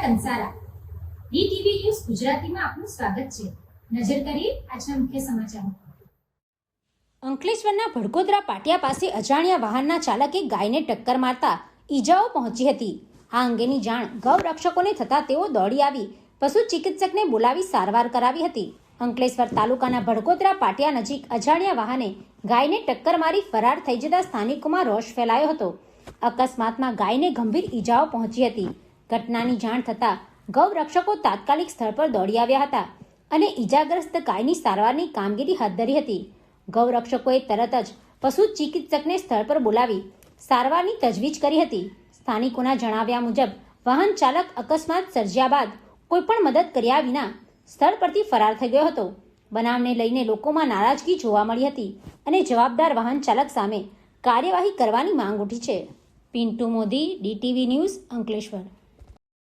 Kansara DTV news ગુજરાતીમાં આપનું સ્વાગત છે। નજર કરીએ આજના મુખ્ય સમાચારો। અંકલેશ્વરના ભડકોદરા પાટિયા પાસે અજાણ્યા વાહનના ચાલકે ગાયને ટક્કર મારતા ઈજાઓ પહોંચી હતી। આ અંગેની જાણ ગૌરક્ષકોને થતાં તેઓ દોડી આવી પશુ ચિકિત્સકને બોલાવી સારવાર કરાવી હતી। અંકલેશ્વર તાલુકાના ભડકોદરા પાટિયા નજીક અજાણ્યા વાહને ગાયને ટક્કર મારી ફરાર થઈ જતા સ્થાનિકોમાં રોષ ફેલાયો હતો। અકસ્માતમાં ગાયને ગંભીર ઈજાઓ પહોંચી હતી। ઘટનાની જાણ થતાં ગૌરક્ષકો તાત્કાલિક સ્થળ પર દોડી આવ્યા હતા અને ઈજાગ્રસ્ત ગાયની સારવારની કામગીરી હાથ ધરી હતી। ગૌરક્ષકોએ તરત જ પશુ ચિકિત્સકને સ્થળ પર બોલાવી સારવારની તજવીજ કરી હતી। સ્થાનિકોના જણાવ્યા મુજબ વાહન ચાલક અકસ્માત સર્જ્યા બાદ કોઈપણ મદદ કર્યા વિના સ્થળ પરથી ફરાર થઈ ગયો હતો। બનાવને લઈને લોકોમાં નારાજગી જોવા મળી હતી અને જવાબદાર વાહન ચાલક સામે કાર્યવાહી કરવાની માંગ ઉઠી છે। Pintu Modi, DTV news, Ankleshwar.